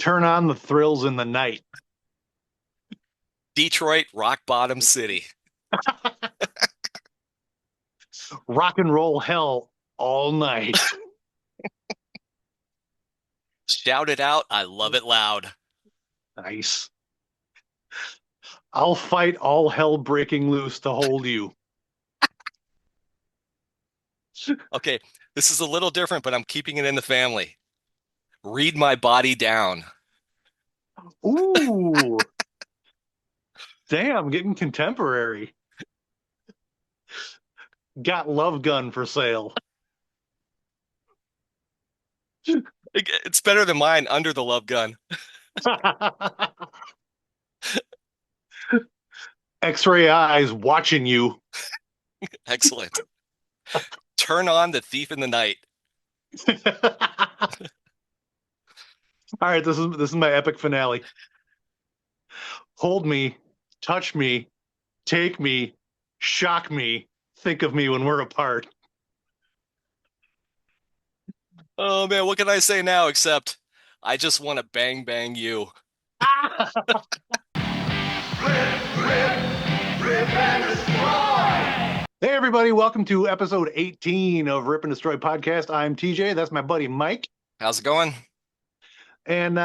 Turn on the thrills in the night. Detroit, rock bottom city. Rock and roll hell all night. Shout it out. I love it loud. Nice. I'll fight all hell breaking loose to hold you. Okay, this is a little different, but I'm keeping it in the family. Read my body down. Ooh, damn, getting contemporary. Got Love Gun for sale. It's better than mine under the love gun. X-ray eyes watching you. Excellent. Turn on the thief in the night. All right, this is my epic finale. Hold me, touch me, take me, shock me, think of me when we're apart. Oh man, what can I say now except I just want to bang bang you. Hey everybody, welcome to episode 18 of Rip and Destroy podcast. I'm TJ, that's my buddy Mike. How's it going? And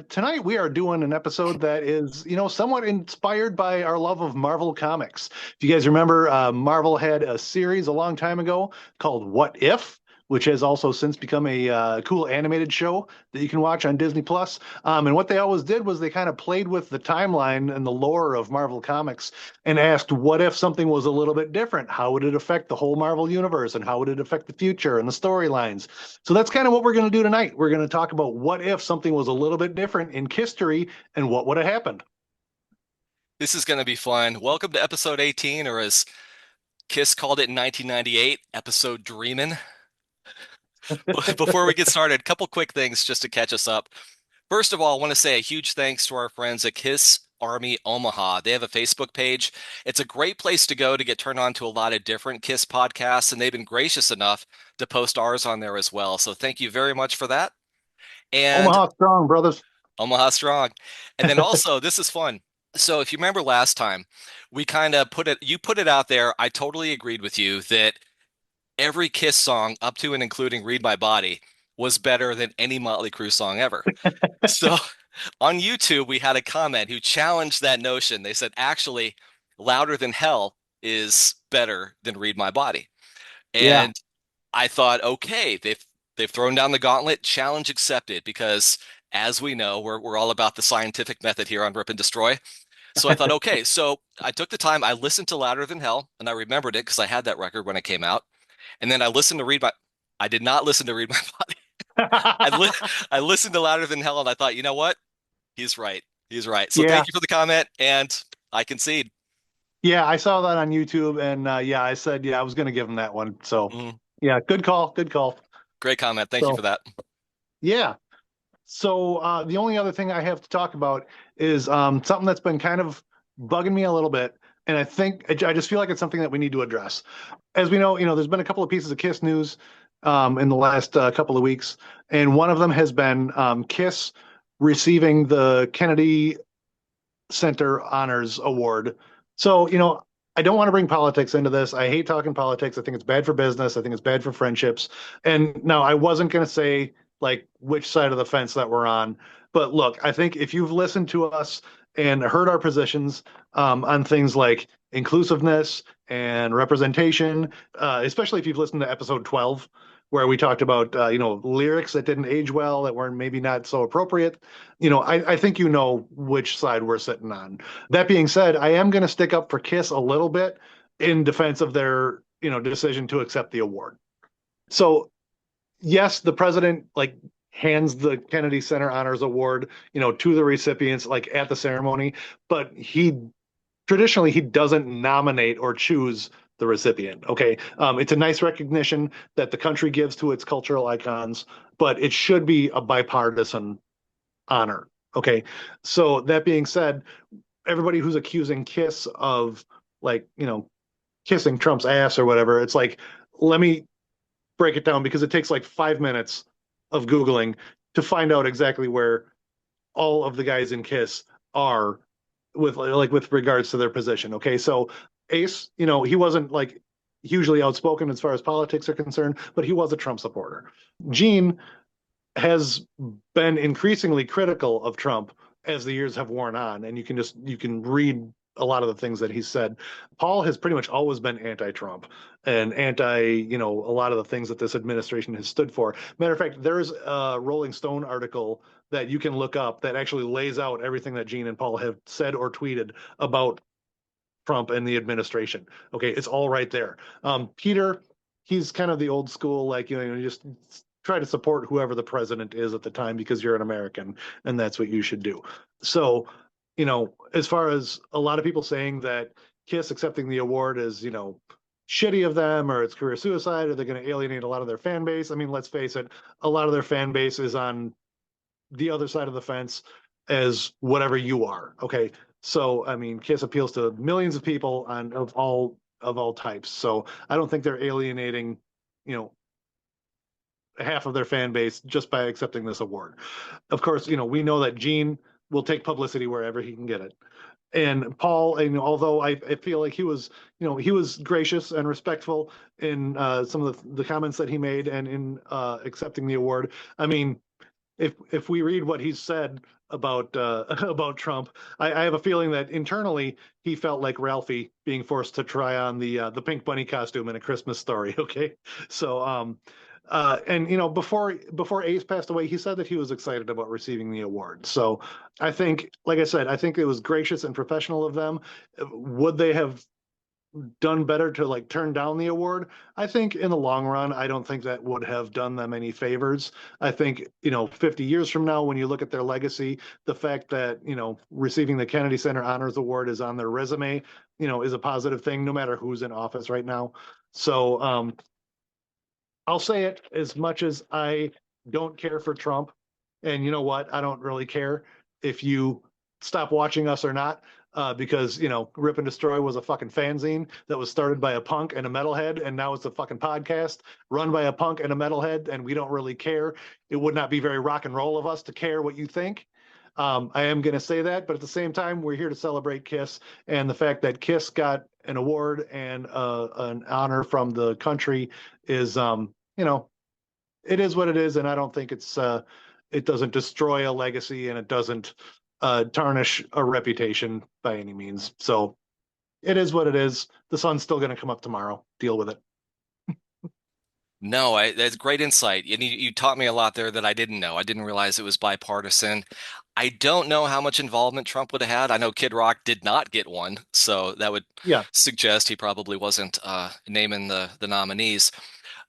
tonight we are doing an episode that is, somewhat inspired by our love of Marvel comics. If you guys remember, Marvel had a series a long time ago called What If, which has also since become a cool animated show that you can watch on Disney Plus. And what they always did was they kind of played with the timeline and the lore of Marvel comics and asked, what if something was a little bit different? How would it affect the whole Marvel universe, and how would it affect the future and the storylines? So that's kind of what we're going to do tonight. We're going to talk about what if something was a little bit different in KISStory and what would have happened. This is going to be fun. Welcome to episode 18, or as Kiss called it in 1998, episode Dreamin'. Before we get started, a couple quick things just to catch us up. First of all, I want to say a huge thanks to our friends at KISS Army Omaha. They have a Facebook page. It's a great place to go to get turned on to a lot of different KISS podcasts, and they've been gracious enough to post ours on there as well. So thank you very much for that. And Omaha strong, brothers. Omaha Strong. And then also, this is fun. So if you remember last time, we kind of you put it out there. I totally agreed with you that every Kiss song, up to and including Read My Body, was better than any Motley Crue song ever. So on YouTube, we had a comment who challenged that notion. They said, actually, Louder Than Hell is better than Read My Body. Yeah. And I thought, okay, they've thrown down the gauntlet, challenge accepted, because as we know, we're all about the scientific method here on Rip and Destroy. So I thought, okay, so I took the time, I listened to Louder Than Hell, and I remembered it because I had that record when it came out. And then I did not listen to Read My Body. I li I listened to Louder Than Hell, and I thought, you know what? He's right. He's right. So Yeah. thank you for the comment, and I concede. Yeah. I saw that on YouTube, and yeah, I said, yeah, I was going to give him that one. So, Mhm. yeah, good call. Good call. Great comment. Thank you for So, that. yeah. So, the only other thing I have to talk about is something that's been kind of bugging me a little bit. And I just feel like it's something that we need to address. As we know, there's been a couple of pieces of Kiss news in the last couple of weeks, and one of them has been Kiss receiving the Kennedy Center Honors Award. So, I don't want to bring politics into this. I hate talking politics. I think it's bad for business. I think it's bad for friendships. And no, I wasn't going to say like which side of the fence that we're on. But look, I think if you've listened to us and heard our positions on things like inclusiveness and representation, especially if you've listened to episode 12, where we talked about lyrics that didn't age well, that weren't maybe not so appropriate. I think you know which side we're sitting on. That being said, I am going to stick up for Kiss a little bit in defense of their decision to accept the award. So yes, the president like hands the Kennedy Center Honors Award to the recipients like at the ceremony, but he doesn't nominate or choose the recipient. Okay. It's a nice recognition that the country gives to its cultural icons, but it should be a bipartisan honor. Okay. So that being said, everybody who's accusing Kiss of like, kissing Trump's ass or whatever, it's like, let me break it down because it takes like 5 minutes of Googling to find out exactly where all of the guys in KISS are with regards to their position. Okay, so Ace, he wasn't like hugely outspoken as far as politics are concerned, but he was a Trump supporter. Gene has been increasingly critical of Trump as the years have worn on, and you can read a lot of the things that he said. Paul has pretty much always been anti-Trump and anti, a lot of the things that this administration has stood for. Matter of fact, there's a Rolling Stone article that you can look up that actually lays out everything that Gene and Paul have said or tweeted about Trump and the administration. Okay, it's all right there. Peter, he's kind of the old school, like, you just try to support whoever the president is at the time because you're an American and that's what you should do. So, as far as a lot of people saying that KISS accepting the award is, shitty of them or it's career suicide or they're going to alienate a lot of their fan base. I mean, let's face it, a lot of their fan base is on the other side of the fence as whatever you are. Okay. So I mean, KISS appeals to millions of people on of all types. So I don't think they're alienating, you know, half of their fan base just by accepting this award. Of course, we know that Gene will take publicity wherever he can get it. And Paul, and although I feel like he was gracious and respectful in some of the comments that he made and in accepting the award. I mean, if we read what he's said about about Trump, I have a feeling that internally he felt like Ralphie being forced to try on the pink bunny costume in A Christmas Story. Okay, so and before Ace passed away, he said that he was excited about receiving the award. So I think, like I said, I think it was gracious and professional of them. Would they have done better to like turn down the award? I think in the long run, I don't think that would have done them any favors. I think, 50 years from now, when you look at their legacy, the fact that, receiving the Kennedy Center Honors Award is on their resume, is a positive thing, no matter who's in office right now. So I'll say it, as much as I don't care for Trump, and you know what? I don't really care if you stop watching us or not, because Rip and Destroy was a fucking fanzine that was started by a punk and a metalhead, and now it's a fucking podcast run by a punk and a metalhead, and we don't really care. It would not be very rock and roll of us to care what you think. I am going to say that, but at the same time, we're here to celebrate KISS and the fact that KISS got an award and an honor from the country is, it is what it is, and I don't think it doesn't destroy a legacy and it doesn't tarnish a reputation by any means. So it is what it is. The sun's still going to come up tomorrow. Deal with it. No, that's great insight. And you taught me a lot there that I didn't know. I didn't realize it was bipartisan. I don't know how much involvement Trump would have had. I know Kid Rock did not get one, so that would Yeah. suggest he probably wasn't naming the nominees.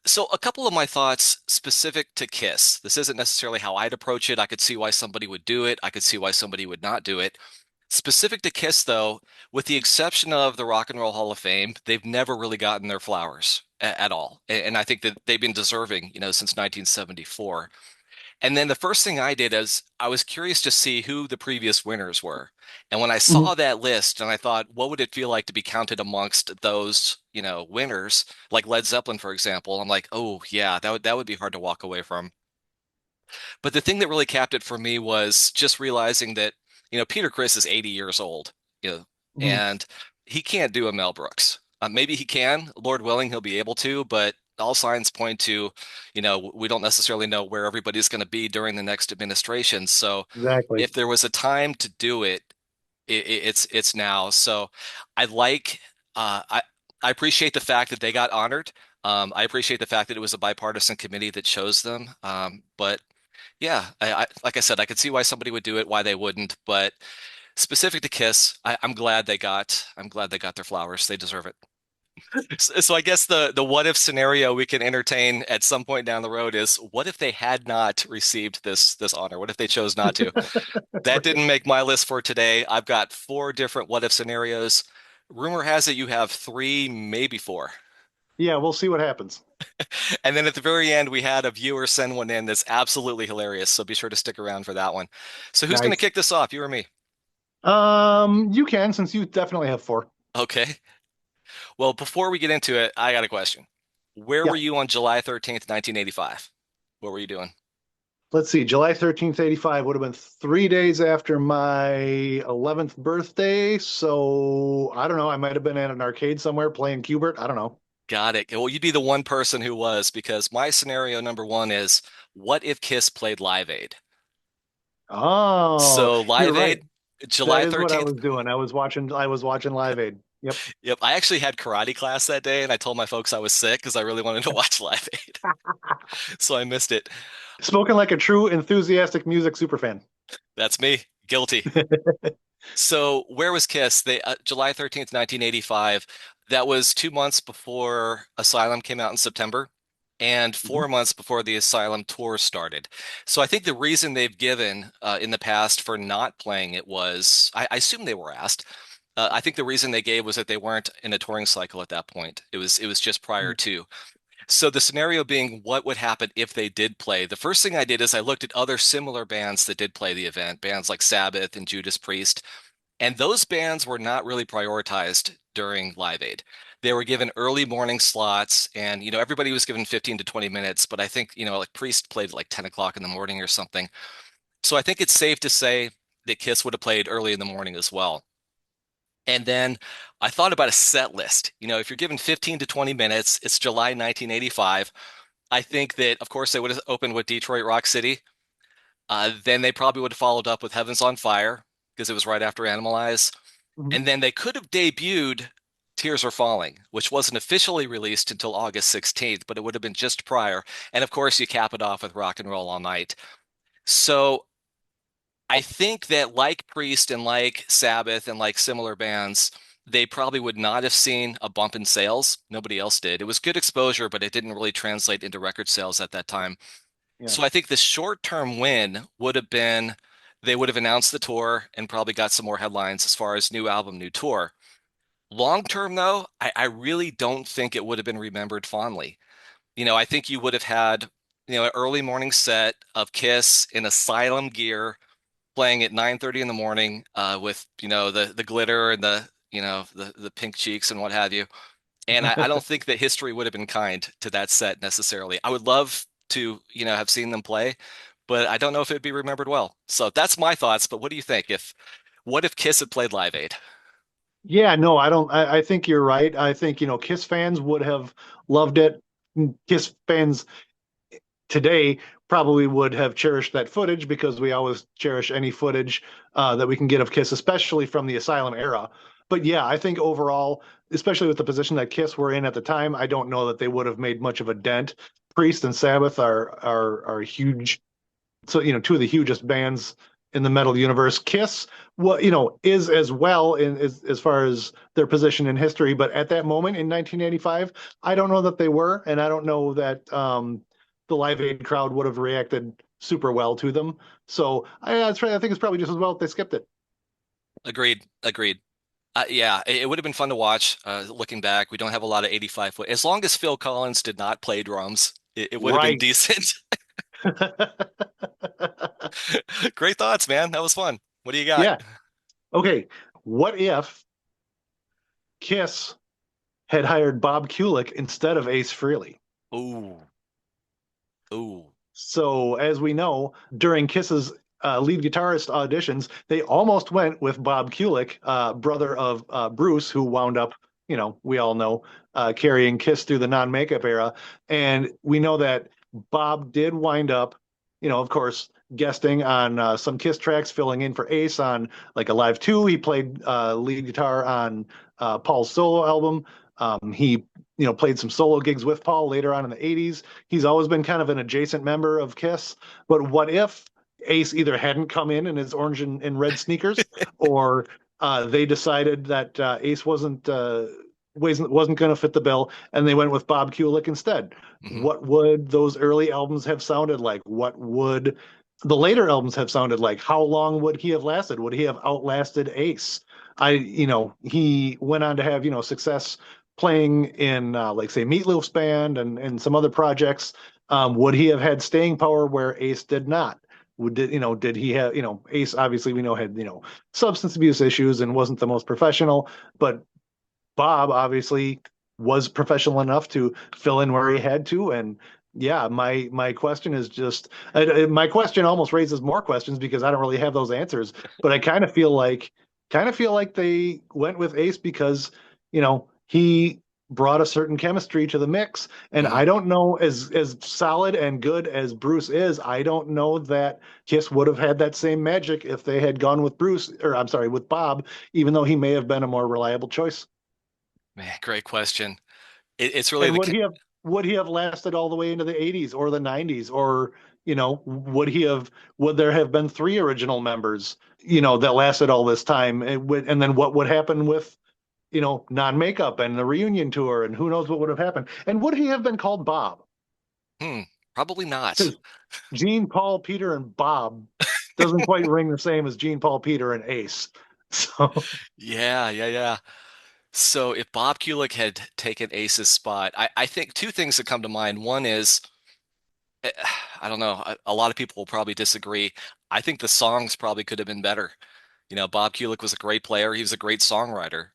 So a couple of my thoughts specific to KISS. This isn't necessarily how I'd approach it. I could see why somebody would do it. I could see why somebody would not do it. Specific to KISS, though, with the exception of the Rock and Roll Hall of Fame, they've never really gotten their flowers at all. And I think that they've been deserving, since 1974. And then the first thing I did is I was curious to see who the previous winners were. And when I Mhm. saw that list and I thought, what would it feel like to be counted amongst those, winners, like Led Zeppelin, for example, I'm like, oh yeah, that would be hard to walk away from. But the thing that really capped it for me was just realizing that, Peter Criss is 80 years old, you know, Mhm. and he can't do a Mel Brooks. Maybe he can, Lord willing, he'll be able to, but all signs point to, we don't necessarily know where everybody's going to be during the next administration. So Exactly. if there was a time to do it, it's now. So I like, I appreciate the fact that they got honored. I appreciate the fact that it was a bipartisan committee that chose them. But yeah, like I said, I could see why somebody would do it, why they wouldn't. But specific to KISS, I'm glad they got their flowers. They deserve it. So I guess the what if scenario we can entertain at some point down the road is what if they had not received this honor? What if they chose not to? That Right. didn't make my list for today. I've got four different what if scenarios. Rumor has it you have three, maybe four. Yeah, we'll see what happens. And then at the very end, we had a viewer send one in that's absolutely hilarious. So be sure to stick around for that one. So who's going to Nice. kick this off, you or me? You can, since you definitely have four. Okay. Well, before we get into it, I got a question. Where were Yeah. you on July 13th, 1985? What were you doing? let's see, July 13th, 85 would have been 3 days after my 11th birthday. So I don't know. I might have been at an arcade somewhere playing Cubert. I don't know. Got it. Well, you'd be the one person who was, because my scenario number one is, what if Kiss played Live Aid? Oh, So you're Live right. Aid, That July is what I 13th. was doing. I was watching Live Aid. Yep. Yep, I actually had karate class that day, and I told my folks I was sick because I really wanted to watch Live Aid, so I missed it. Spoken like a true enthusiastic music superfan. That's me, guilty. So where was Kiss? They July 13th, 1985. That was 2 months before Asylum came out in September, and Mhm. 4 months before the Asylum tour started. So I think the reason they've given in the past for not playing it was, I assume they were asked. I think the reason they gave was that they weren't in a touring cycle at that point. It was just prior to. So the scenario being, what would happen if they did play? The first thing I did is I looked at other similar bands that did play the event, bands like Sabbath and Judas Priest, and those bands were not really prioritized during Live Aid. They were given early morning slots, and everybody was given 15 to 20 minutes, but I think, like Priest played at like 10 o'clock in the morning or something. So I think it's safe to say that Kiss would have played early in the morning as well. And then I thought about a set list. If you're given 15 to 20 minutes, it's July 1985. I think that, of course, they would have opened with Detroit Rock City. Then they probably would have followed up with Heaven's on Fire because it was right after Animalize. Mhm. And then they could have debuted Tears Are Falling, which wasn't officially released until August 16th, but it would have been just prior. And of course, you cap it off with Rock and Roll All Night. So I think that, like Priest and like Sabbath and like similar bands, they probably would not have seen a bump in sales. Nobody else did. It was good exposure, but it didn't really translate into record sales at that time. Yeah. So I think the short-term win would have been, they would have announced the tour and probably got some more headlines as far as new album, new tour. Long term, though, I really don't think it would have been remembered fondly. I think you would have had, an early morning set of Kiss in Asylum gear playing at 9:30 in the morning, with, the glitter and the pink cheeks and what have you. And I don't think that history would have been kind to that set necessarily. I would love to, have seen them play, but I don't know if it'd be remembered well. So that's my thoughts. But what do you think? What if Kiss had played Live Aid? Yeah, no, I don't. I think you're right. I think, Kiss fans would have loved it. Kiss fans today probably would have cherished that footage because we always cherish any footage that we can get of Kiss, especially from the Asylum era. But yeah, I think overall, especially with the position that Kiss were in at the time, I don't know that they would have made much of a dent. Priest and Sabbath are huge, so two of the hugest bands in the metal universe. Kiss, well, is as well in as far as their position in history, but at that moment in 1985, I don't know that they were, and I don't know that the Live Aid crowd would have reacted super well to them. So I think it's probably just as well if they skipped it. Agreed. Agreed. Yeah, it would have been fun to watch. Looking back, we don't have a lot of 85 foot. As long as Phil Collins did not play drums, it would have been Right. decent. Great thoughts, man. That was fun. What do you got? Yeah. Okay. What if Kiss had hired Bob Kulick instead of Ace Frehley? Ooh, ooh. So, as we know, during Kiss's lead guitarist auditions, they almost went with Bob Kulick, brother of Bruce, who wound up, we all know, carrying Kiss through the non-makeup era. And we know that Bob did wind up, of course, guesting on some Kiss tracks, filling in for Ace on like Alive 2. He played lead guitar on Paul's solo album. He played some solo gigs with Paul later on in the 80s. He's always been kind of an adjacent member of Kiss. But what if Ace either hadn't come in his orange and red sneakers, or they decided that Ace wasn't going to fit the bill, and they went with Bob Kulick instead? Hmm. What would those early albums have sounded like? What would the later albums have sounded like? How long would he have lasted? Would he have outlasted Ace? He went on to have, success playing in, like, say, Meatloaf's band and some other projects. Would he have had staying power where Ace did not? Did he have, Ace obviously we know had, substance abuse issues and wasn't the most professional, but Bob obviously was professional enough to fill in where he had to. And, Yeah, my question is just my question almost raises more questions because I don't really have those answers. But I kind of feel like they went with Ace because he brought a certain chemistry to the mix, and Hmm. I don't know as solid and good as Bruce is. I don't know that Kiss would have had that same magic if they had gone with Bruce, or I'm sorry, with Bob, even though he may have been a more reliable choice. Man, great question. It's really And the would he have lasted all the way into the 80s or the 90s, or would there have been three original members that lasted all this time, and then what would happen with non-makeup and the reunion tour, and who knows what would have happened, and would he have been called Bob? hmm, probably not. Because Gene, Paul, Peter, and Bob doesn't quite ring the same as Gene, Paul, Peter, and Ace. So Yeah, yeah, yeah. So if Bob Kulick had taken Ace's spot, I think two things that come to mind. One is, eh, I don't know, a lot of people will probably disagree. I think the songs probably could have been better. Bob Kulick was a great player. He was a great songwriter,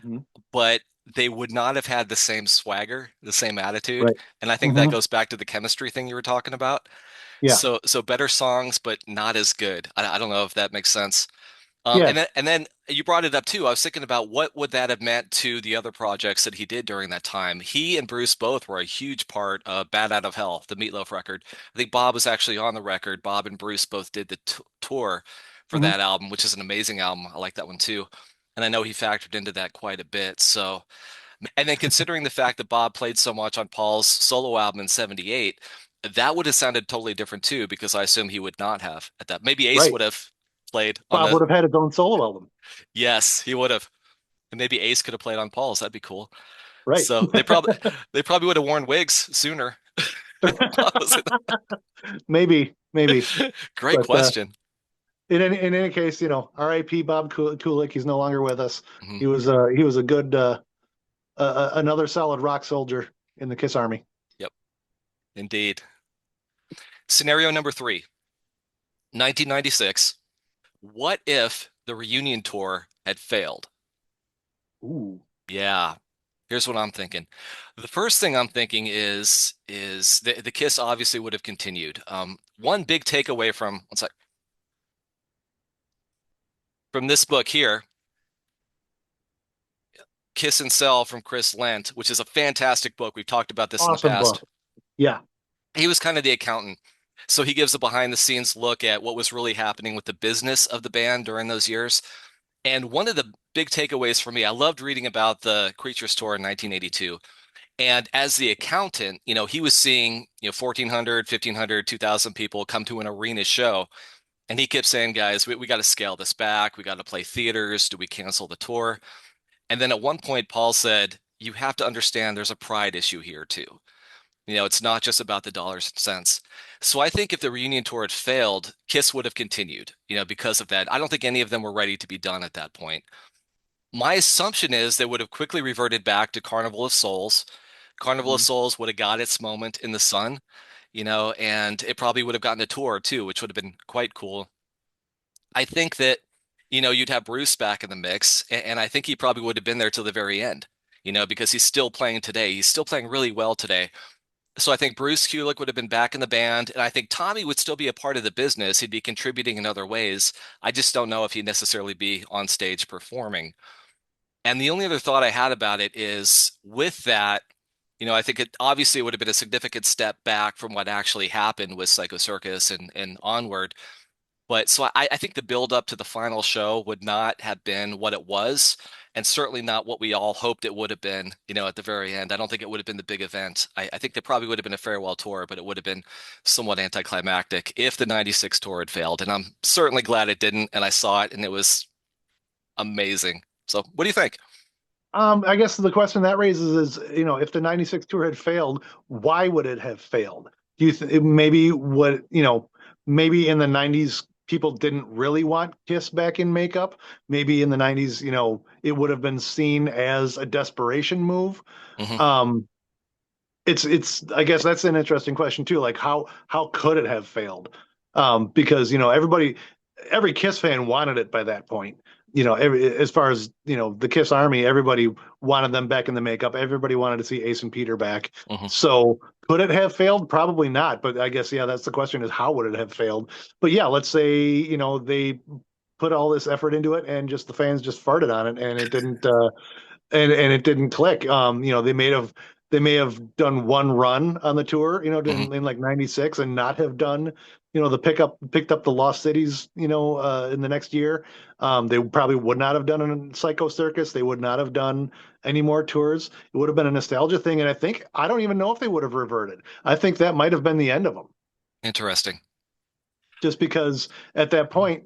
mhm. but they would not have had the same swagger, the same attitude. Right. And I think that Hmm. goes back to the chemistry thing you were talking about. Yeah. So better songs, but not as good. I don't know if that makes sense. Yeah. And then you brought it up too. I was thinking about what would that have meant to the other projects that he did during that time. He and Bruce both were a huge part of Bad Out of Hell, the Meatloaf record. I think Bob was actually on the record. Bob and Bruce both did the t tour for Hmm. that album, which is an amazing album. I like that one too. And I know he factored into that quite a bit. So, and then considering the fact that Bob played so much on Paul's solo album in '78, that would have sounded totally different too, because I assume he would not have at that. Maybe Ace Right. would have played on Bob the. would have had his own solo album. Yes, he would have. And maybe Ace could have played on Paul's. That'd be cool. Right. So they probably would have worn wigs sooner. Bob was Maybe. Great But question. in any case, R.I.P. Bob Kulick. He's no longer with us. Mhm. He was a good another solid rock soldier in the Kiss Army. Yep, indeed. Scenario number three, 1996. What if the reunion tour had failed? Ooh, Yeah, here's what I'm thinking. The first thing I'm thinking is the Kiss obviously would have continued. One big takeaway from this book here, Kiss and Sell from Chris Lent, which is a fantastic book. We've talked about this in the awesome past. book. Yeah. He was kind of the accountant. So he gives a behind the scenes look at what was really happening with the business of the band during those years. And one of the big takeaways for me, I loved reading about the Creatures tour in 1982. And as the accountant, he was seeing, 1,400, 1,500, 2,000 people come to an arena show. And he kept saying, guys, we got to scale this back. We got to play theaters. Do we cancel the tour? And then at one point, Paul said, you have to understand there's a pride issue here too. It's not just about the dollars and cents. So I think if the reunion tour had failed, Kiss would have continued, because of that. I don't think any of them were ready to be done at that point. My assumption is they would have quickly reverted back to Carnival of Souls. Carnival of Mhm. Souls would have got its moment in the sun, and it probably would have gotten a tour too, which would have been quite cool. I think that, you'd have Bruce back in the mix, and I think he probably would have been there till the very end, because he's still playing today. He's still playing really well today. So I think Bruce Kulick would have been back in the band, and I think Tommy would still be a part of the business. He'd be contributing in other ways. I just don't know if he'd necessarily be on stage performing. And the only other thought I had about it is with that, I think it obviously would have been a significant step back from what actually happened with Psycho Circus and onward. But so I think the build up to the final show would not have been what it was, and certainly not what we all hoped it would have been, at the very end. I don't think it would have been the big event. I think there probably would have been a farewell tour, but it would have been somewhat anticlimactic if the '96 tour had failed. And I'm certainly glad it didn't, and I saw it and it was amazing. So what do you think? I guess the question that raises is, if the 96 tour had failed, why would it have failed? Do you maybe in the 90s people didn't really want Kiss back in makeup? Maybe in the 90s, it would have been seen as a desperation move. Hmm. Um, it's I guess that's an interesting question too. Like how could it have failed? Because every Kiss fan wanted it by that point. as far as the Kiss Army, everybody wanted them back in the makeup. Everybody wanted to see Ace and Peter back. Hmm. So could it have failed? Probably not. But I guess yeah, that's the question: is how would it have failed? But yeah, let's say they put all this effort into it, and just the fans just farted on it, and it didn't. And it didn't click. They may have done one run on the tour, Hmm. in like '96, and not have done, the picked up the Lost Cities, in the next year. They probably would not have done a Psycho Circus. They would not have done any more tours. It would have been a nostalgia thing, and I don't even know if they would have reverted. I think that might have been the end of them, Interesting. just because at that point,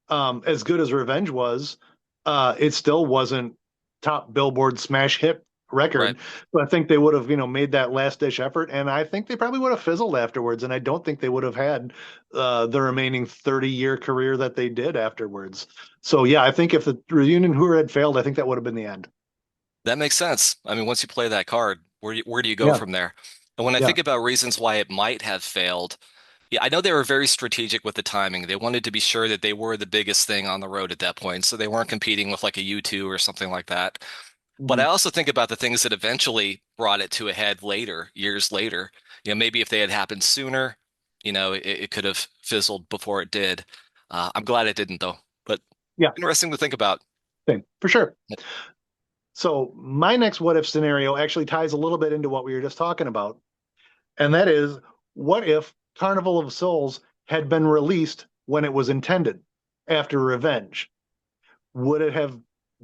as good as Revenge was, it still wasn't top Billboard smash hit Right. record. But I think they would have, made that last ditch effort, and I think they probably would have fizzled afterwards. And I don't think they would have had the remaining 30-year career that they did afterwards. So yeah, I think if the reunion tour had failed, I think that would have been the end. That makes sense. I mean, once you play that card, where do you go Yeah, from there? And when I yeah. think about reasons why it might have failed, yeah, I know they were very strategic with the timing. They wanted to be sure that they were the biggest thing on the road at that point, so they weren't competing with like a U2 or something like that. But I Mhm. also think about the things that eventually brought it to a head later, years later. Maybe if they had happened sooner, it could have fizzled before it did. I'm glad it didn't though. But Yeah, interesting to think about. same, for sure. So my next what if scenario actually ties a little bit into what we were just talking about. And that is, what if Carnival of Souls had been released when it was intended after Revenge? Would it have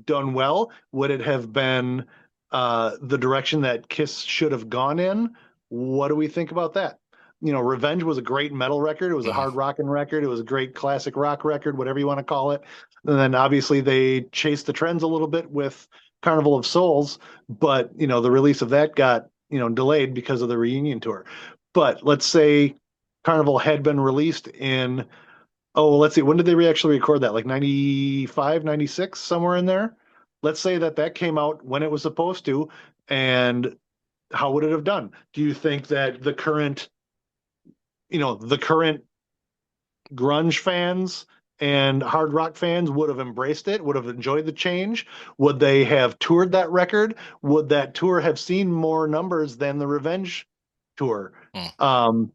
done well? Would it have been the direction that Kiss should have gone in? What do we think about that? Revenge was a great metal record. It was a Mhm. hard rocking record. It was a great classic rock record, whatever you want to call it. And then obviously they chased the trends a little bit with Carnival of Souls, but the release of that got delayed because of the reunion tour. But let's say Carnival had been released in, oh, let's see, when did they actually record that? Like 95, 96, somewhere in there? Let's say that came out when it was supposed to, and how would it have done? Do you think that the current grunge fans and hard rock fans would have embraced it, would have enjoyed the change? Would they have toured that record? Would that tour have seen more numbers than the Revenge tour? Mm. Um,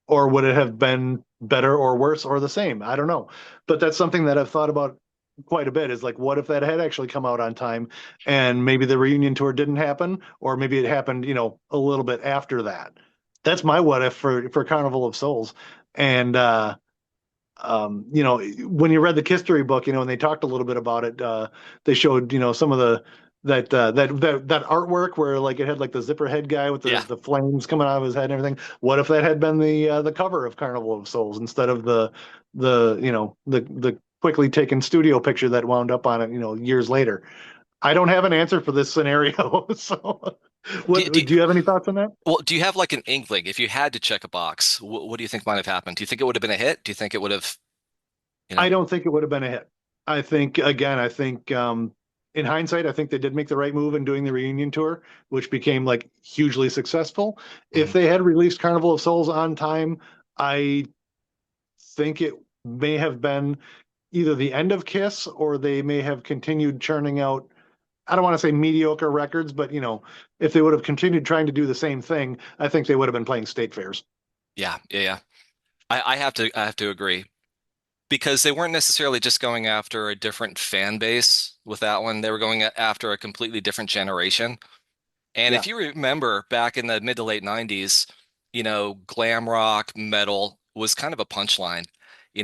or would it have been better or worse or the same? I don't know. But that's something that I've thought about quite a bit, is like, what if that had actually come out on time and maybe the reunion tour didn't happen, or maybe it happened, a little bit after that. That's my what if for Carnival of Souls. And when you read the KISStory book, and they talked a little bit about it, they showed, some of that artwork where like it had like the zipper head guy with the Yeah. the flames coming out of his head and everything. What if that had been the cover of Carnival of Souls instead of the quickly taken studio picture that wound up on it, years later? I don't have an answer for this scenario. So, Do, do, do you have any thoughts on that? well, do you have like an inkling? If you had to check a box, what do you think might have happened? Do you think it would have been a hit? Do you think it would have, you I know? don't think it would have been a hit. I think in hindsight, I think they did make the right move in doing the reunion tour, which became like hugely successful. If Mhm. they had released Carnival of Souls on time, I think it may have been either the end of Kiss, or they may have continued churning out, I don't want to say mediocre records, but if they would have continued trying to do the same thing, I think they would have been playing state fairs. Yeah, yeah, yeah. I have to agree because they weren't necessarily just going after a different fan base with that one. They were going after a completely different generation. And Yeah. if you remember back in the mid to late 90s, glam rock metal was kind of a punchline.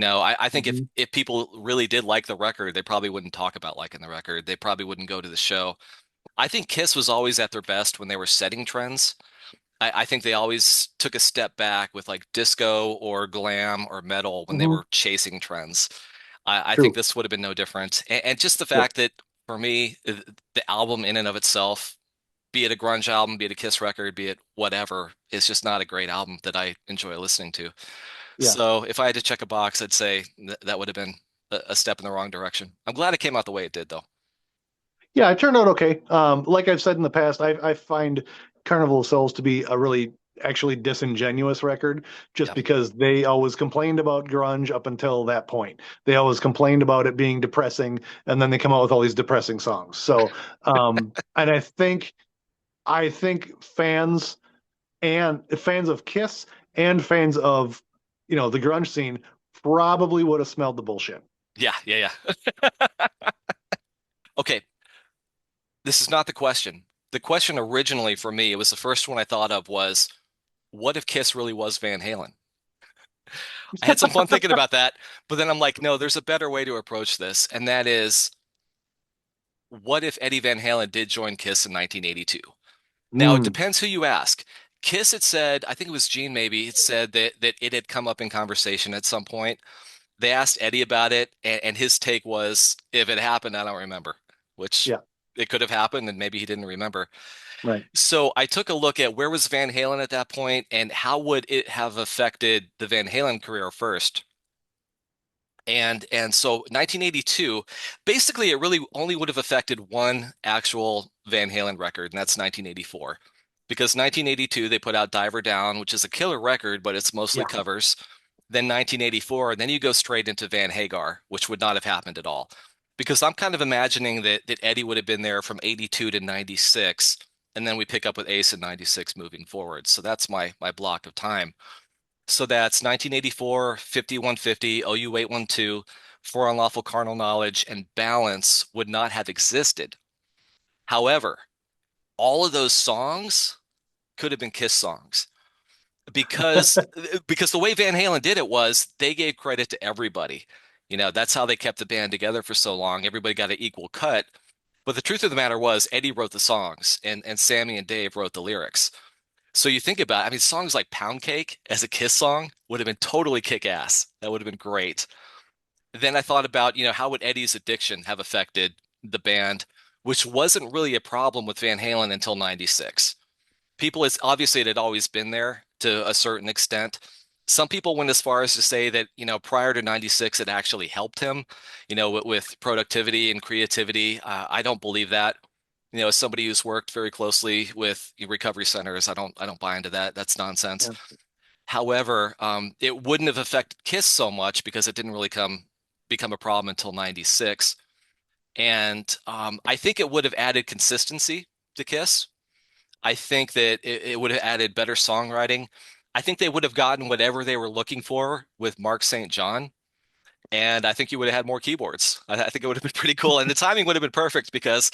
I think if Mhm. if people really did like the record, they probably wouldn't talk about liking the record. They probably wouldn't go to the show. I think Kiss was always at their best when they were setting trends. I think they always took a step back with like disco or glam or metal when they Mhm. were chasing trends. I think True. this would have been no different. And just the Yep. fact that for me, the album in and of itself, be it a grunge album, be it a Kiss record, be it whatever, is just not a great album that I enjoy listening to. Yeah. So if I had to check a box, I'd say that would have been a step in the wrong direction. I'm glad it came out the way it did, though. Yeah, it turned out okay. Like I've said in the past, I find Carnival of Souls to be a really actually disingenuous record just Yeah. because they always complained about grunge up until that point. They always complained about it being depressing, and then they come out with all these depressing songs. So, and I think fans of Kiss and fans of, the grunge scene probably would have smelled the bullshit. Yeah, yeah, yeah. Okay, this is not the question. The question originally for me, it was the first one I thought of was, what if Kiss really was Van Halen? I had some fun thinking about that, but then I'm like, no, there's a better way to approach this, and that is, what if Eddie Van Halen did join Kiss in 1982? Now, it Mm, depends who you ask. Kiss had said, I think it was Gene maybe, it said that it had come up in conversation at some point. They asked Eddie about it, and his take was, if it happened, I don't remember, which yeah, it could have happened, and maybe he didn't remember. right. So I took a look at where was Van Halen at that point, and how would it have affected the Van Halen career first. And so 1982, basically it really only would have affected one actual Van Halen record, and that's 1984. Because 1982 they put out Diver Down, which is a killer record, but it's mostly Yeah, covers. Then 1984, and then you go straight into Van Hagar, which would not have happened at all. Because I'm kind of imagining that Eddie would have been there from 82 to 96, and then we pick up with Ace in 96 moving forward. So that's my block of time. So that's 1984, 5150, OU 812, For Unlawful Carnal Knowledge, and Balance would not have existed. However, all of those songs could have been Kiss songs because because the way Van Halen did it was they gave credit to everybody. That's how they kept the band together for so long. Everybody got an equal cut. But the truth of the matter was Eddie wrote the songs and Sammy and Dave wrote the lyrics. So you think about it, I mean, songs like Pound Cake as a Kiss song would have been totally kick ass. That would have been great. Then I thought about, how would Eddie's addiction have affected the band, which wasn't really a problem with Van Halen until 96. People, is obviously it had always been there to a certain extent. Some people went as far as to say that, prior to 96, it actually helped him, with productivity and creativity. I don't believe that. As somebody who's worked very closely with recovery centers, I don't buy into that. That's nonsense. yeah. However, it wouldn't have affected Kiss so much because it didn't really become a problem until 96. And I think it would have added consistency to Kiss. I think that it would have added better songwriting. I think they would have gotten whatever they were looking for with Mark St. John. And I think you would have had more keyboards. I think it would have been pretty cool. And the timing would have been perfect because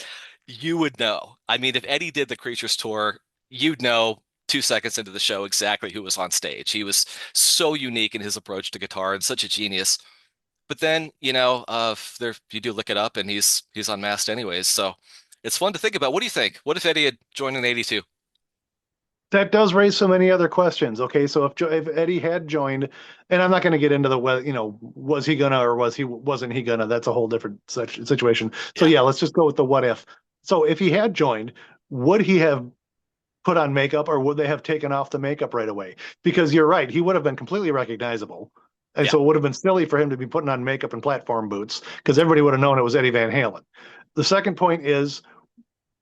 you would know. I mean, if Eddie did the Creatures tour, you'd know 2 seconds into the show exactly who was on stage. He was so unique in his approach to guitar and such a genius. But then, if you do look it up and he's unmasked anyways. So it's fun to think about. What do you think? What if Eddie had joined in 82? That does raise so many other questions. Okay, so if Eddie had joined, and I'm not going to get into the was he gonna or wasn't he gonna? That's a whole different situation. So Yeah. yeah, let's just go with the what if. So if he had joined, would he have put on makeup or would they have taken off the makeup right away? Because you're right, he would have been completely recognizable. And Yeah. so it would have been silly for him to be putting on makeup and platform boots because everybody would have known it was Eddie Van Halen. The second point is,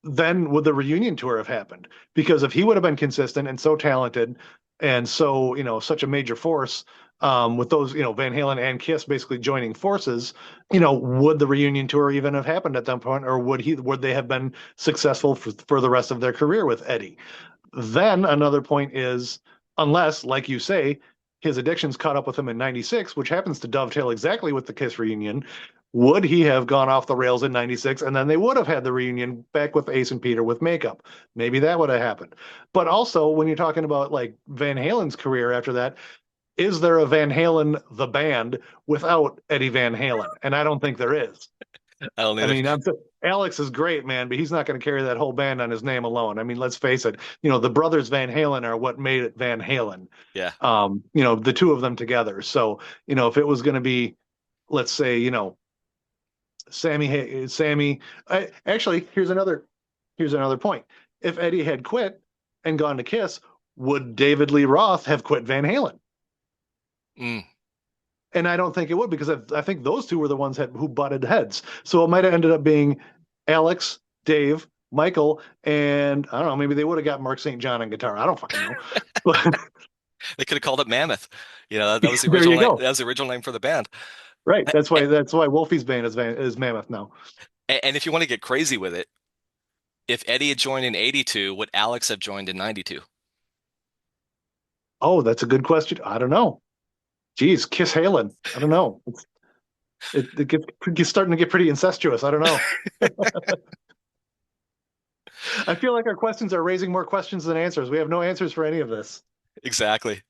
then would the reunion tour have happened? Because if he would have been consistent and so talented and so, such a major force, with those, Van Halen and Kiss basically joining forces, would the reunion tour even have happened at that point, or would they have been successful for the rest of their career with Eddie? Then another point is, unless, like you say, his addictions caught up with him in 96, which happens to dovetail exactly with the Kiss reunion, would he have gone off the rails in 96 and then they would have had the reunion back with Ace and Peter with makeup? Maybe that would have happened. But also, when you're talking about like Van Halen's career after that, is there a Van Halen the band without Eddie Van Halen? And I don't think there is. I don't I either. mean, Alex is great, man, but he's not going to carry that whole band on his name alone. I mean, let's face it. The brothers Van Halen are what made it Van Halen. Yeah. The two of them together. So, if it was going to be, let's say, Sammy. Actually, here's another point. If Eddie had quit and gone to Kiss, would David Lee Roth have quit Van Halen? Mm. And I don't think it would because I think those two were the ones who butted heads. So it might have ended up being Alex, Dave, Michael, and I don't know, maybe they would have got Mark St. John on guitar. I don't fucking know. But They could have called it Mammoth. That was the there original you name. go. That was the original name for the band. Right. A- That's why Wolfie's band is Mammoth now. And if you want to get crazy with it, if Eddie had joined in 82, would Alex have joined in 92? Oh, that's a good question. I don't know. Geez, Kiss Halen. I don't know. Gets starting to get pretty incestuous. I don't know. I feel like our questions are raising more questions than answers. We have no answers for any of this. Exactly.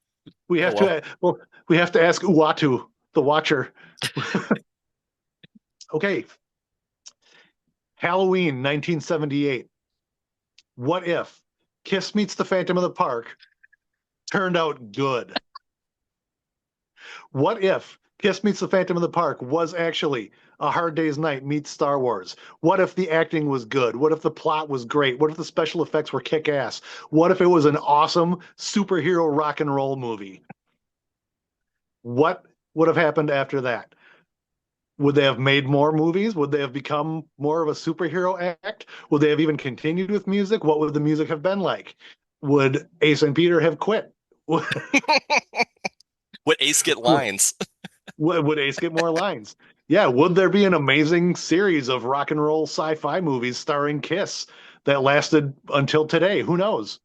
We Oh have well. to well, we have to ask Uatu, the Watcher. Okay, Halloween 1978. What if Kiss Meets the Phantom of the Park turned out good? What if Kiss Meets the Phantom of the Park was actually A Hard Day's Night meets Star Wars? What if the acting was good? What if the plot was great? What if the special effects were kick ass? What if it was an awesome superhero rock and roll movie? What would have happened after that? Would they have made more movies? Would they have become more of a superhero act? Would they have even continued with music? What would the music have been like? Would Ace and Peter have quit? Would Ace get lines? Would Ace get more lines? Yeah, would there be an amazing series of rock and roll sci-fi movies starring Kiss that lasted until today? Who knows?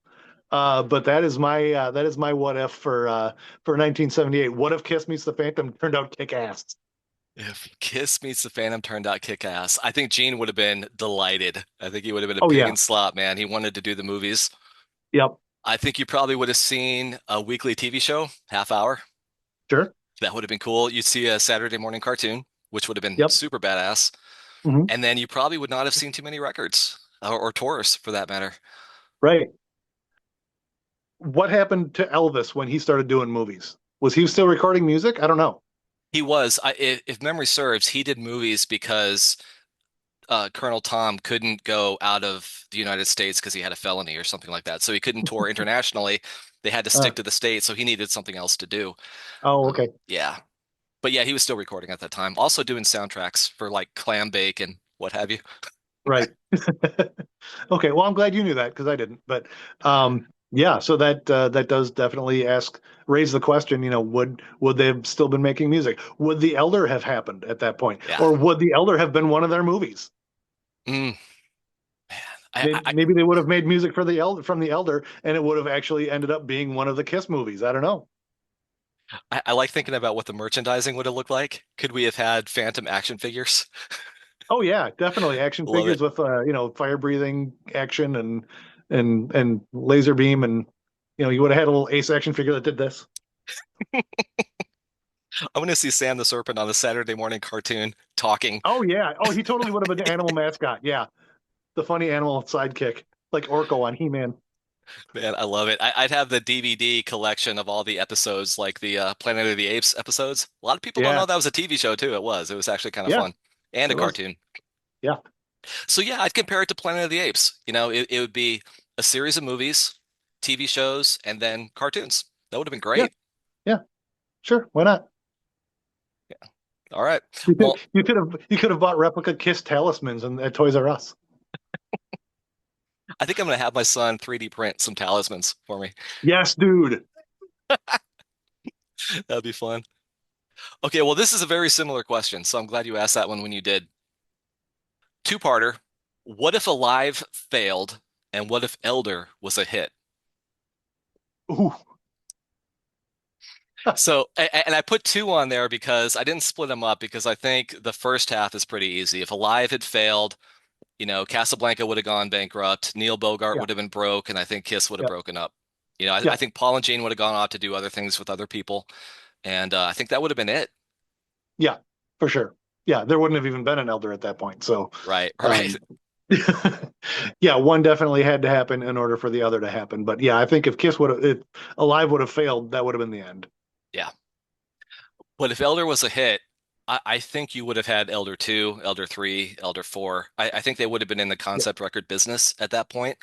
But that is my what if for 1978. What if Kiss Meets the Phantom turned out kick ass? If Kiss Meets the Phantom turned out kick-ass, I think Gene would have been delighted. I think he would have been a Oh pig yeah, in slop, man. He wanted to do the movies. yep, I think you probably would have seen a weekly TV show, half hour. sure, That would have been cool. You'd see a Saturday morning cartoon, which would have been yep, super badass. hmm And then you probably would not have seen too many records or tours for that matter. right. What happened to Elvis when he started doing movies? Was he still recording music? I don't know. He was, if memory serves, he did movies because Colonel Tom couldn't go out of the United States because he had a felony or something like that. So he couldn't tour internationally. They had to Uh, stick to the States, so he needed something else to do. oh, okay, Yeah. But yeah, he was still recording at that time. Also doing soundtracks for like Clam Bake and what have you. right. Okay, well, I'm glad you knew that because I didn't. But yeah, so that does definitely raise the question. Would they have still been making music? Would The Elder have happened at that point, Yeah. or would The Elder have been one of their movies? Mm, Maybe, I, maybe they would have made music for The Elder, and it would have actually ended up being one of the Kiss movies. I don't know. I like thinking about what the merchandising would have looked like. Could we have had Phantom action figures? Oh yeah, definitely action Love figures it. with fire breathing action and laser beam, and you would have had a little Ace action figure that did this. I want to see Sam the Serpent on the Saturday morning cartoon talking. Oh yeah. Oh, he totally would have been the animal mascot. Yeah, the funny animal sidekick, like Orko on He-Man. Man, I love it. I'd have the DVD collection of all the episodes, like the Planet of the Apes episodes. A lot of people don't Yeah, know that was a TV show too. It was. It was actually kind of yeah, fun and a it was. cartoon. Yeah, So yeah, I'd compare it to Planet of the Apes. It would be a series of movies, TV shows, and then cartoons. That would have been yeah, great. yeah. Sure, why not? All right. You could Well, you could have bought replica Kiss talismans at Toys R Us. I think I'm gonna have my son 3D print some talismans for me. Yes, dude. That'd be fun. Okay, well, this is a very similar question, so I'm glad you asked that one when you did. Two-parter. What if Alive failed, and what if Elder was a hit? Ooh. So, and I put two on there because I didn't split them up because I think the first half is pretty easy. If Alive had failed, Casablanca would have gone bankrupt, Neil Bogart Yeah, would have been broke, and I think Kiss would have yeah, broken up. I yeah, think Paul and Gene would have gone off to do other things with other people, and I think that would have been it. yeah, for sure. Yeah, there wouldn't have even been an elder at that point. So, Right, right. um, yeah, one definitely had to happen in order for the other to happen. But yeah, I think if Alive would have failed, that would have been the end. Yeah. But if Elder was a hit, I think you would have had Elder 2, Elder 3, Elder 4. I think they would have been in the Yeah, concept record business at that point.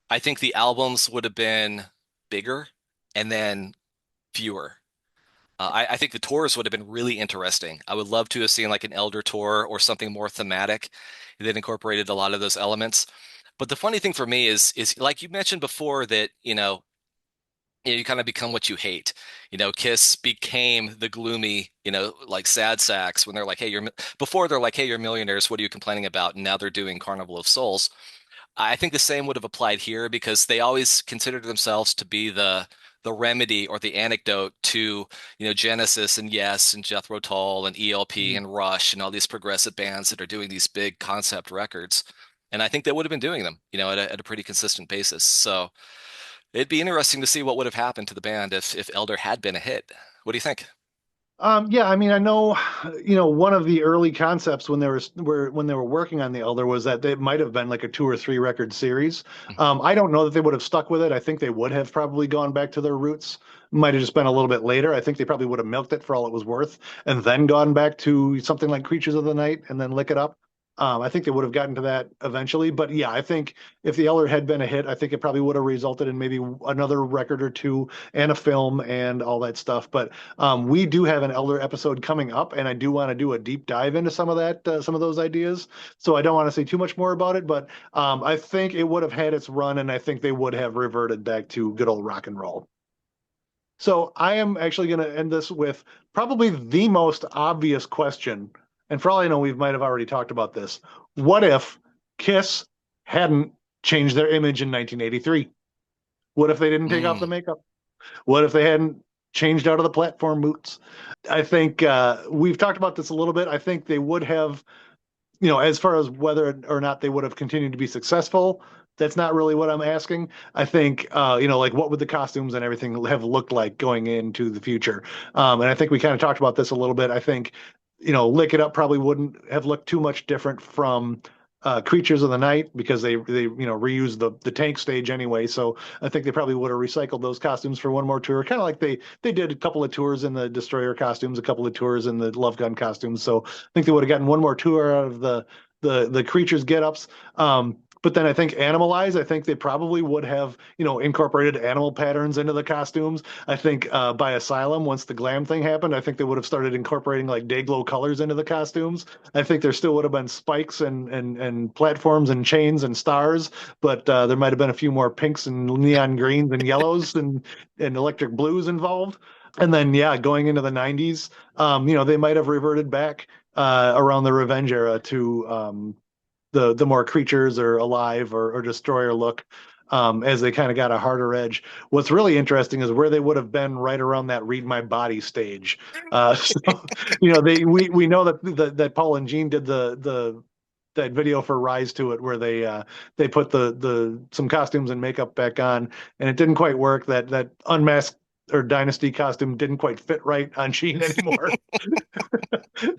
I think the albums would have been bigger and then fewer. I think the tours would have been really interesting. I would love to have seen like an Elder tour or something more thematic that incorporated a lot of those elements. But the funny thing for me is like you mentioned before that, you kind of become what you hate. Kiss became the gloomy, like sad sacks when they're like, hey, before they're like, hey, you're millionaires. What are you complaining about? And now they're doing Carnival of Souls. I think the same would have applied here because they always considered themselves to be the remedy or the antidote to, Genesis and Yes and Jethro Tull and ELP Mhm. and Rush and all these progressive bands that are doing these big concept records. And I think they would have been doing them, at a pretty consistent basis. So it'd be interesting to see what would have happened to the band if Elder had been a hit. What do you think? Yeah, I mean, I know, one of the early concepts when when they were working on the Elder was that they might have been like a 2 or 3 record series. I don't know that they would have stuck with it. I think they would have probably gone back to their roots. Might have just been a little bit later. I think they probably would have milked it for all it was worth, and then gone back to something like Creatures of the Night, and then Lick It Up. I think they would have gotten to that eventually. But yeah, I think if the Elder had been a hit, I think it probably would have resulted in maybe another record or two and a film and all that stuff. But we do have an Elder episode coming up, and I do want to do a deep dive into some of some of those ideas. So I don't want to say too much more about it, but I think it would have had its run, and I think they would have reverted back to good old rock and roll. So I am actually going to end this with probably the most obvious question. And for all I know, we might have already talked about this. What if Kiss hadn't changed their image in 1983? What if they didn't take off the Mm, makeup? What if they hadn't changed out of the platform boots? I think we've talked about this a little bit. I think they would have, as far as whether or not they would have continued to be successful, that's not really what I'm asking. I think, like what would the costumes and everything have looked like going into the future? And I think we kind of talked about this a little bit. I think, Lick It Up probably wouldn't have looked too much different from Creatures of the Night because they reused the tank stage anyway. So I think they probably would have recycled those costumes for one more tour, kind of like they did a couple of tours in the Destroyer costumes, a couple of tours in the Love Gun costumes. So I think they would have gotten one more tour out of the creatures get-ups. But then I think Animalize, I think they probably would have, incorporated animal patterns into the costumes. I think by Asylum, once the glam thing happened, I think they would have started incorporating like day glow colors into the costumes. I think there still would have been spikes and platforms and chains and stars, but there might have been a few more pinks and neon greens and yellows and electric blues involved. And then, yeah, going into the 90s, they might have reverted back around the Revenge era to the more creatures or alive or destroyer look as they kind of got a harder edge. What's really interesting is where they would have been right around that Read My Body stage. So, we know that Paul and Gene did the that video for Rise to It where they put the some costumes and makeup back on and it didn't quite work. That unmasked or Dynasty costume didn't quite fit right on Gene anymore.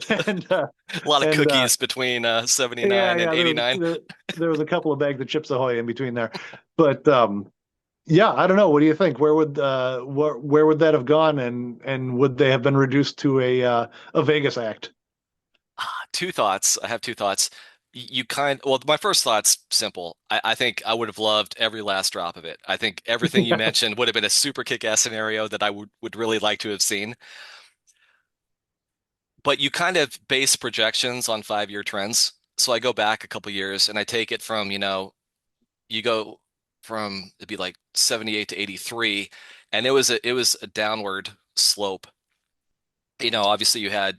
and uh, a lot of and cookies between yeah, 79 and yeah, 89. there was a couple of bags of Chips Ahoy in between there, but yeah, I don't know. What do you think? Where would that have gone, and would they have been reduced to a Vegas act? Two thoughts. I have two thoughts. Well, my first thought's simple. I think I would have loved every last drop of it. I think everything you mentioned would have been a super kick-ass scenario that I would really like to have seen. But you kind of base projections on 5-year trends. So I go back a couple years and I take it from, you go from it'd be like 78 to 83, and it was a downward slope. Obviously you had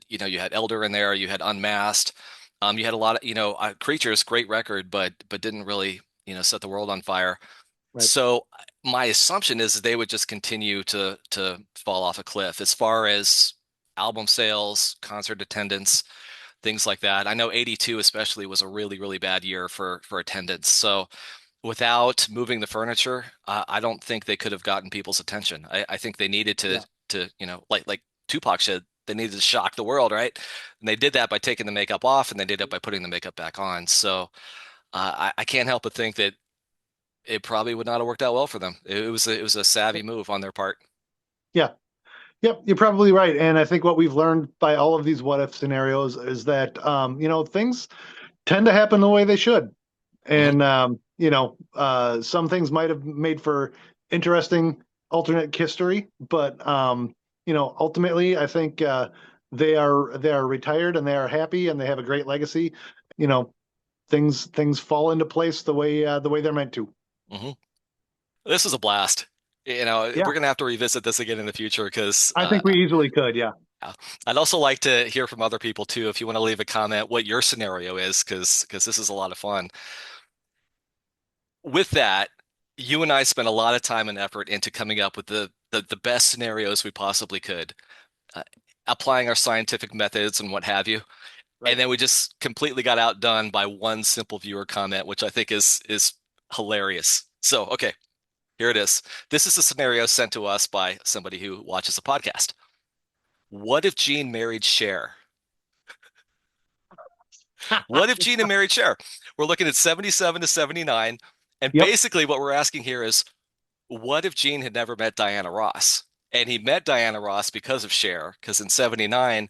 Elder in there, you had Unmasked, you had a lot of Creatures, great record, but didn't really set the world on fire. Right. So my assumption is that they would just continue to fall off a cliff as far as album sales, concert attendance, things like that. I know 82 especially was a really, really bad year for attendance. So without moving the furniture, I don't think they could have gotten people's attention. I think they needed Yeah. to like Tupac said, they needed to shock the world, right? And they did that by taking the makeup off, and they did it by putting the makeup back on. So I can't help but think that it probably would not have worked out well for them. It was a savvy move on their part. Yeah. Yep. You're probably right. And I think what we've learned by all of these what if scenarios is that things tend to happen the way they should. Mhm. And some things might have made for interesting alternate history, but ultimately, I think they are retired and they are happy and they have a great legacy. You know, things fall into place the way they're meant to. Hmm. This is a blast. Yeah, We're gonna have to revisit this again in the future because I think we easily could. Yeah. I'd also like to hear from other people too. If you want to leave a comment, what your scenario is, because this is a lot of fun. With that, you and I spent a lot of time and effort into coming up with the best scenarios we possibly could, uh, applying our scientific methods and what have you. And Right. then we just completely got outdone by one simple viewer comment, which I think is hilarious. So, okay, here it is. This is a scenario sent to us by somebody who watches the podcast. What if Gene married Cher? What if Gene married Cher? We're looking at 77 to 79. And Yep. basically, what we're asking here is what if Gene had never met Diana Ross? And he met Diana Ross because of Cher, because in 79,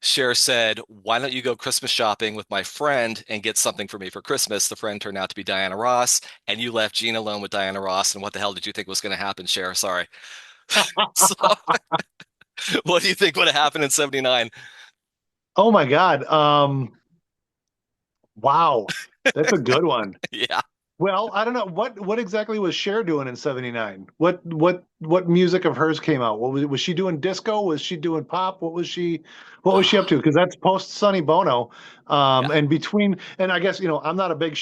Cher said, "Why don't you go Christmas shopping with my friend and get something for me for Christmas?" The friend turned out to be Diana Ross, and you left Gene alone with Diana Ross. And what the hell did you think was going to happen, Cher? Sorry. So, what do you think would have happened in 79? Oh my God. Wow. That's a good one. Yeah. Well, I don't know what exactly was Cher doing in '79. What music of hers came out? What was she doing? Disco? Was she doing pop? What was she up to? Because that's post Sonny Bono. Yeah. And between and I guess I'm not a big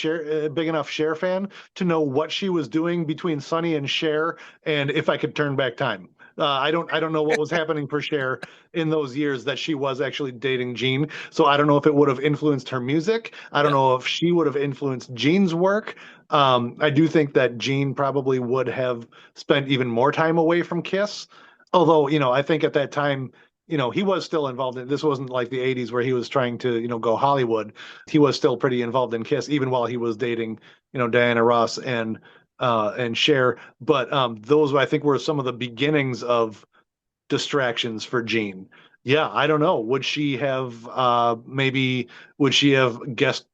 enough Cher fan to know what she was doing between Sonny and Cher, and if I could turn back time. I don't know what was happening for Cher in those years that she was actually dating Gene. So I don't know if it would have influenced her music. I don't Yeah. know if she would have influenced Gene's work. I do think that Gene probably would have spent even more time away from Kiss. Although, I think at that time, he was still involved in this wasn't like the 80s where he was trying to, go Hollywood. He was still pretty involved in Kiss, even while he was dating, Diana Ross and Cher. But those I think were some of the beginnings of distractions for Gene. Yeah, I don't know. Would she have guest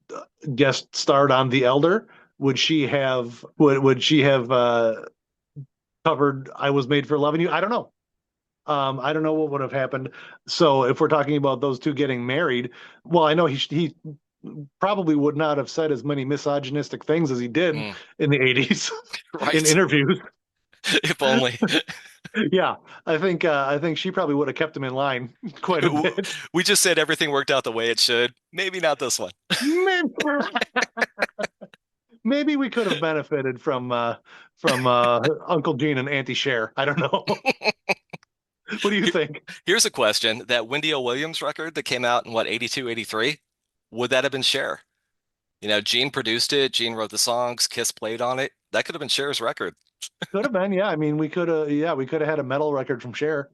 starred on The Elder? Would she have covered I Was Made for Loving You? I don't know. I don't know what would have happened. So if we're talking about those two getting married, well, I know he probably would not have said as many misogynistic things as he did Mm, in the 80s in right. interviews. If only. Yeah, I think she probably would have kept him in line quite a bit. We just said everything worked out the way it should. Maybe not this one. Maybe, maybe we could have benefited from Uncle Gene and Auntie Cher. I don't know. What do you Here- think? Here's a question. That Wendy O. Williams record that came out in what, 82, 83? Would that have been Cher? Gene produced it, Gene wrote the songs, Kiss played on it. That could have been Cher's record. Could have been, yeah. I mean, we could have had a metal record from Cher,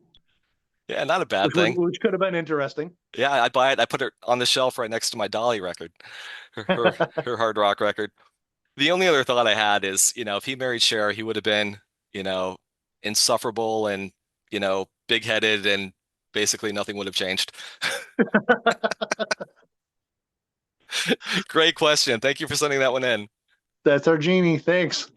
Yeah, not a bad thing. which could have been interesting. Yeah, I'd buy it. I put it on the shelf right next to my Dolly record, her hard rock record. The only other thought I had is, if he married Cher, he would have been, you know, insufferable and, big-headed and basically nothing would have changed. Great question. Thank you for sending that one in. That's our genie. Thanks.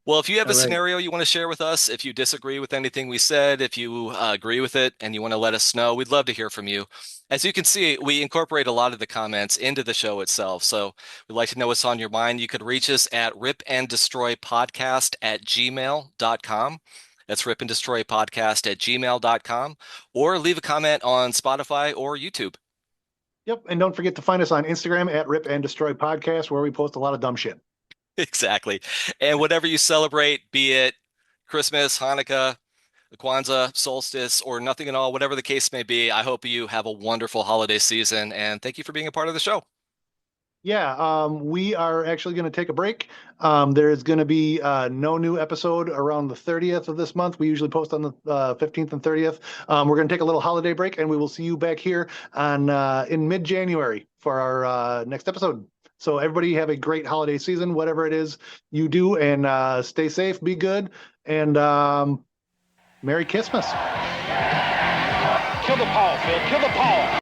Well, if you have All a right. scenario you want to share with us, if you disagree with anything we said, if you agree with it and you want to let us know, we'd love to hear from you. As you can see, we incorporate a lot of the comments into the show itself. So we'd like to know what's on your mind. You could reach us at ripanddestroypodcast@gmail.com. That's ripanddestroypodcast@gmail.com, or leave a comment on Spotify or YouTube. Yep. And don't forget to find us on Instagram at Rip and Destroy Podcast, where we post a lot of dumb shit. Exactly. And whatever you celebrate, be it Christmas, Hanukkah, Kwanzaa, solstice, or nothing at all, whatever the case may be, I hope you have a wonderful holiday season. And thank you for being a part of the show. Yeah, we are actually going to take a break. There is going to be no new episode around the 30th of this month. We usually post on the 15th and 30th. We're going to take a little holiday break, and we will see you back here on in mid-January for our next episode. So everybody have a great holiday season, whatever it is you do, and stay safe, be good, and Merry Christmas. Kill the power, Phil. Kill the power.